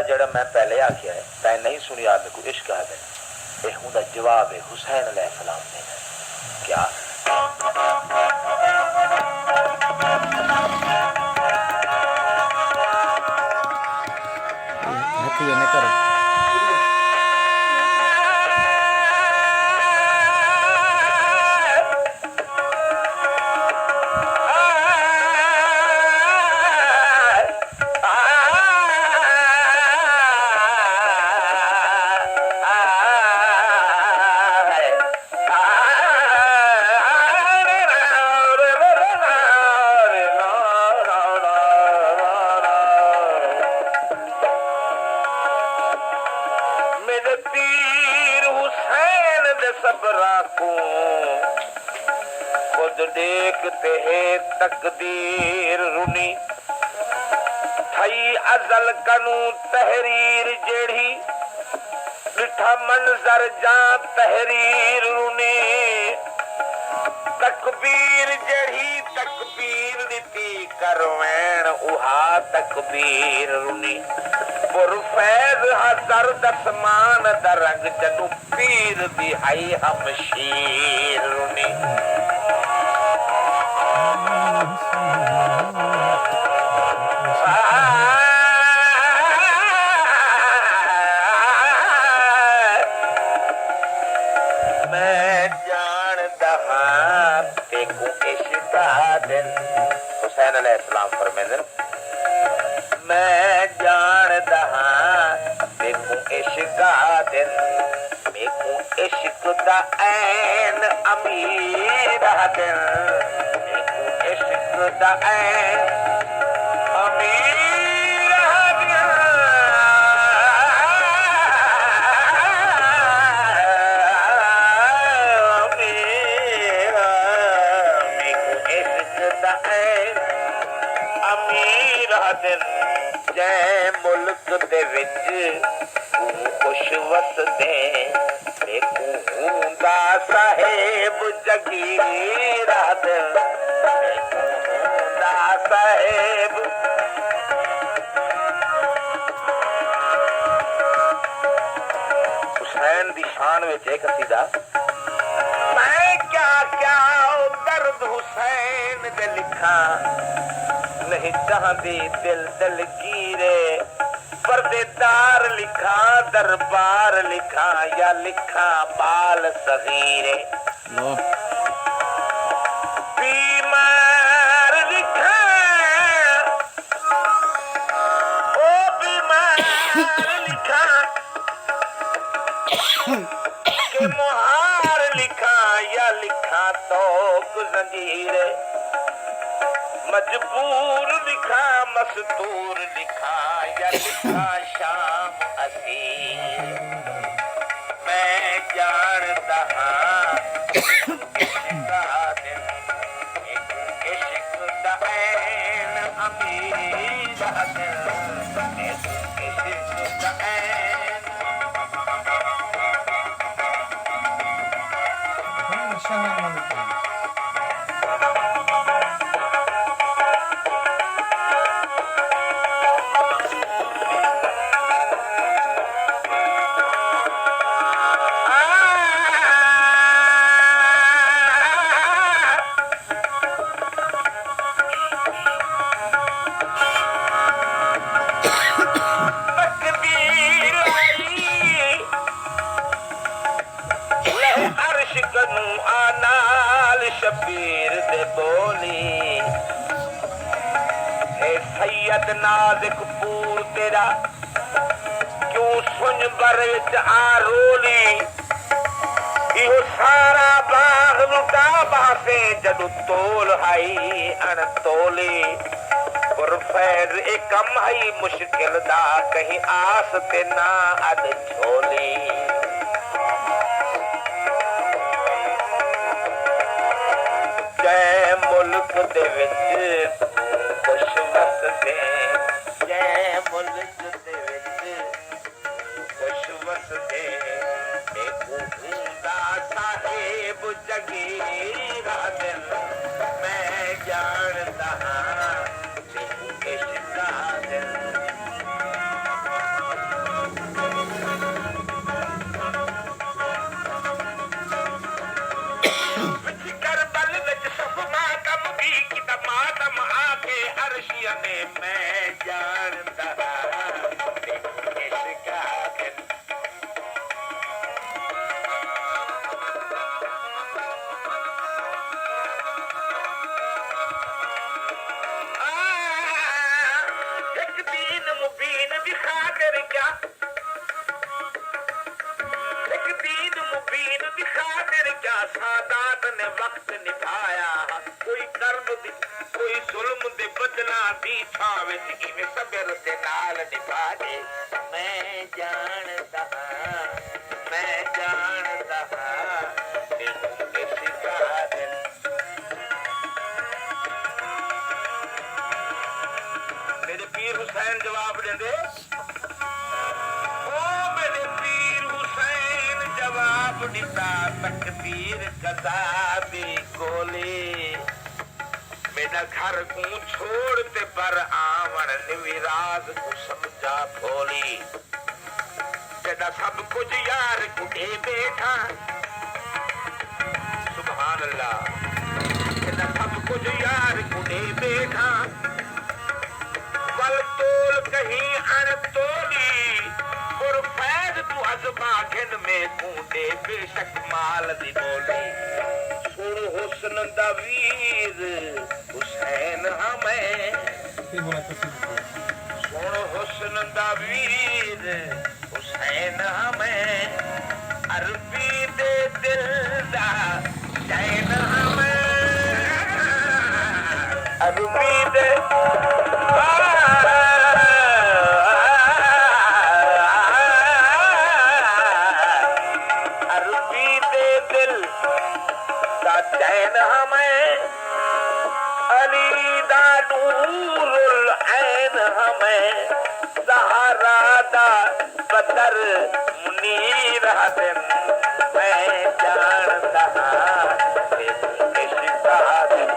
जड़ा मैं पहले आख्या है तै नहीं सुनिया मेरे को इश्क है ये हुंदा जवाब है हुसैन अलैहिस्सलाम ने क्या ये न करो देखते है तकदीर रुनी थई अजल कनू तहरीर जेड़ी डिठा मंजर जा तहरीर रुनी तकबीर जेड़ी तकबीर दिती करवैन उहा तकबीर रुनी पुरफैज हज़र दसमान दरंग जनु पीर दी आई हम शीर रुनी मैं जानता हाँ देखो इश्क का दिन हुसैन अलैहिस्सलाम फरमाते मैं जानता हाँ देखो इश्क का दिन मेको इश्क दा ऐन अमीर दिन मेको इश्क दा ऐन अमीर जै मुल्क दे विच खुश वसदे देखूं हुंदा साहिब जगीर देखूं हुंदा साहिब हुसैन दी शान विच एक कसीदा मैं क्या क्या दर्द हुसैन दे लिखा नहीं चाहती दिल दलगीरे पर्देदार लिखा दरबार लिखा या लिखा बाल सगीरे बीमार लिखा ओ बीमार लिखा के मुहार लिखा या लिखा तो जंजीरे मजबूर लिखा मस्तूर लिखा या लिखा शाम असीर मैं जानता हाँ इश्क दा ऐन अमीर दिन इश्क दा ऐन शबीर दे बोली ए सैयद नाज़िक पूर तेरा क्यों सुन बरच आरोली इहो सारा बाग लुटा बासे जदू तोल हाई अन तोली पुरफैज एक कम हई मुश्किल दा कहीं आस ते ना अद झोली जै मुल्क दे विच खुश वसदे जै मुल्क दे विच खुश वसदे देखो हुंदा साहिब जगीर दिन मैं जानदा हाँ देखो इश्क दा दिन ने मैं जानता इसका दिल। एक दीन मुबीन दिखा कर क्या, एक दीन मुबीन दिखा कर क्या सादात ने वक्त निभाया। कोई कर्म दी कोई जुल्म दे बदला दी छावे इवें सबर दे नाल निभा दे। मैं जानदा इसका दिल। मेरे पीर हुसैन जवाब देंदे, ओ मेरे पीर हुसैन जवाब दिता तकदीर कदा दी गोली। मेरा घर को छोड़ ते पर आवन निविराज को समझा भोली। तेरा सब कुछ यार कुटे बैठा, सुभान अल्लाह। तेरा सब कुछ यार कुटे बैठा, वल तोल कहीं अनतोली। और फैज तू अजमा घिन में कूदे बेशक माल दी बोली। सुन हुस्न दा वीर हुसैन हमें, सुन हुस्न दा वीर हुसैन हमें। अरबी दे दिल दा चैन हमें, अरबी दे चैन हमें। अली दा नूरुल ऐन हमें। सहारा दा बदर मुनीर हसन। मैं जानता इसका दिल।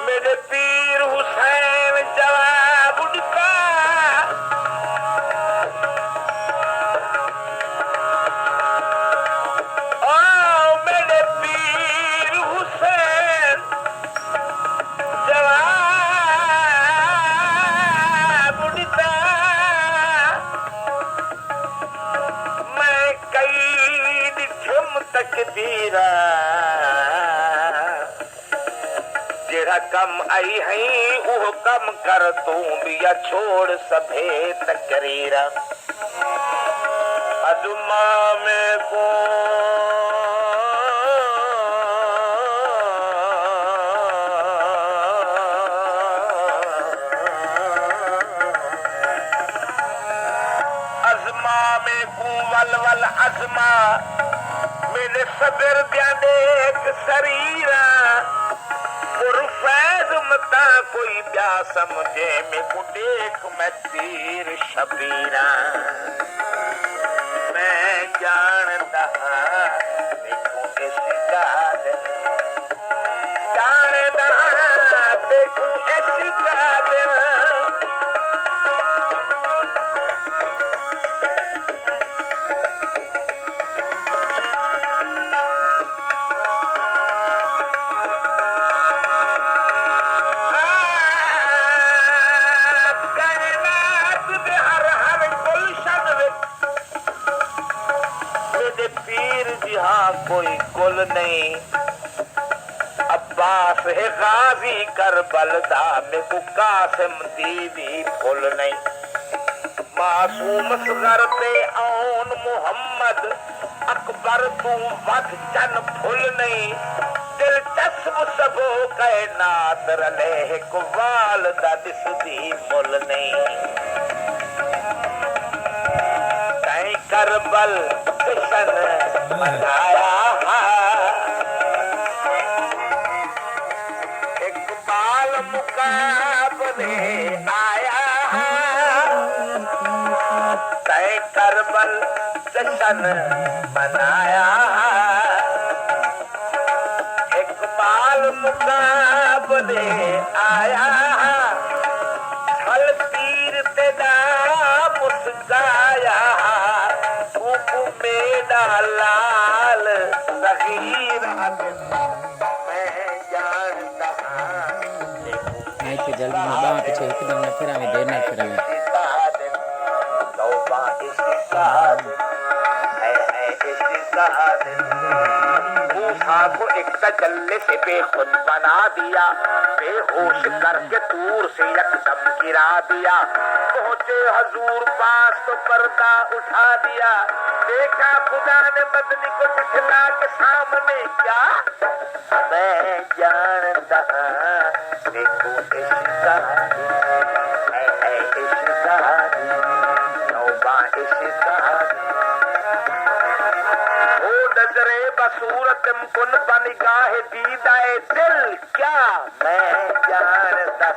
मेरे पीर हुसैन जवाब उनका, जेड़ा कम आई है वो कम कर तू भी या छोड़ सभे तकरीरा। अजुमा में को अजमा में को वल वल अजमा। मेरे सदर द्यादे एक शरीरा। और फैज मता कोई ब्या समझे में को देख मैं तीर शबीरा। मैं जानता देखूं इसका दिल, जानता देखूं इसका दिल। कोई कुल नहीं। अब्बास है गाजी करबल दा में को कासिम दीवी फुल नहीं। मासूम असगर पे औन मुहम्मद अकबर तू वध चन फुल नहीं। दिलचस्प सबो कायनात रले कुवाल दा दिसदी मुल नहीं। तै करबल किशन मनाया इकबाल मुकाबले आया। तै करबल जश्न मनाया। इकबाल मुकाबले आया। छल तीर तेरा मुस्काया। मेरा लाल सही नहीं तो जल्दी में बाहर पीछे एकदम न फिर हमें देर न फिर को एक तजल्ले से बेखुद बना दिया, बेहोश करके दूर से एकदम गिरा दिया। पहुंचे हजूर पास तो पर्दा उठा दिया, देखा खुदा ने मदनी को बिठला के सामने। क्या मैं जानता देखो इश्का नजरे बसूरत कुन बनिगाह दीदाए दिल। क्या मैं जानता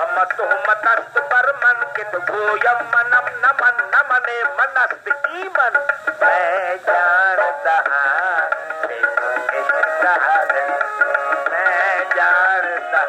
हम तुहमत पर मन के तो गोयम मनम नमन नमने मनस्त ईमन। मैं जानता मैं जानता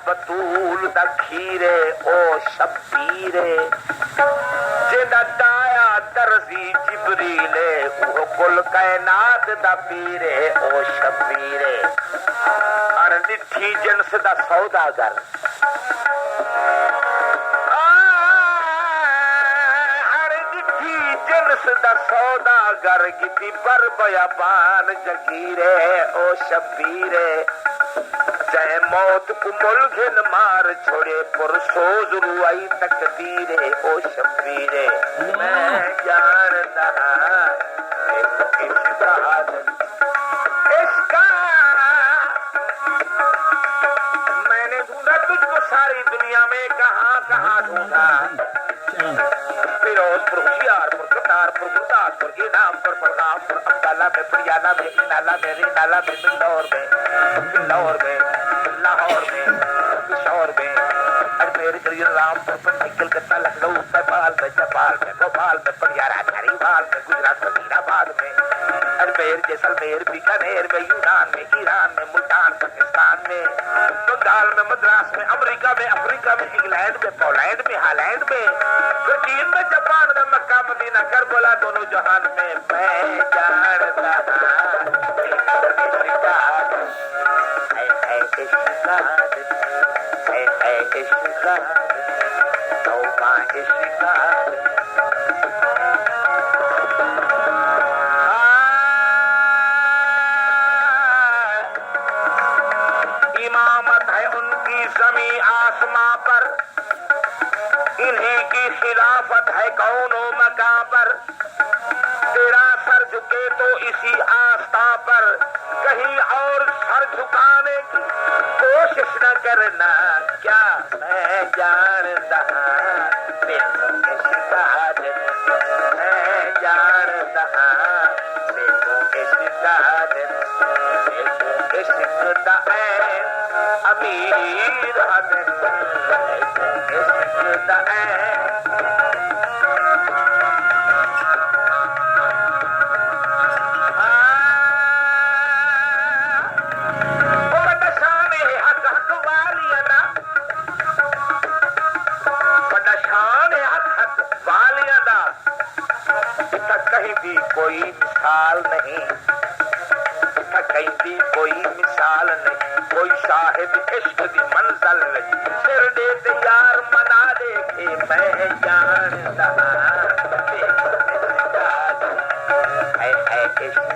बतूल दा खीरे ओ शबीरे जिंदा दाया दर्जी जिबरीले वो कुल कायनात दा पीरे ओ शबीरे। और निठी जिनस दा सौदागर दा सौदागर गिती पर बयाबान जगीरे ओ शबीरे। चाहे मौत को मुलघिन मार छोड़े पुरसोज रुआई तकदीरे ओ शबीरे। मैं जानता इसका मैंने ढूंढा तुझको सारी दुनिया में, कहाँ कहाँ ढूंढा। फिरोजपुर, होशियारपुर, करतारपुर, गुरदासपुर, इनामपुर, बलरामपुर, अब्दाला में, पटियाला में, इनाला में, रेनाला में, बिल्लौर में, लाहौर में, पिशौर में, अजमेर, गरीर, रामपुर, पंचकुला, कलकत्ता, लखनऊ, भोपाल में, नेपाल में, भोपाल में, परियारा, हरिवाल में, गुजरात, फरीदाबाद में, अजमेर, जैसलमेर, बीकानेर में, यूनान में, ईरान में, मुल्तान, पाकिस्तान में, बंगाल में, मद्रास में, अमेरिका में, अफ्रीका में, इंग्लैंड में, पोलैंड में, हालैंड में, चीन में, जापान में, मक्का, मदीना, करबला, दोनों जहान में। मैं जानता इमामत है उनकी ज़मीं आसमां पर, इन्हीं की खिलाफत है कौनो मकां पर। तेरा सर झुके तो इसी आस्था पर, कहीं और सर झुकाने की कोशिश न करना। क्या मैं जानता मैं जानता अमीर कहीं भी कोई मिसाल नहीं, कहीं भी कोई मिसाल नहीं, कोई साहिब इश्क दी मंजिल नहीं। सिर दे यार मना देखे मैं जानता है इश्क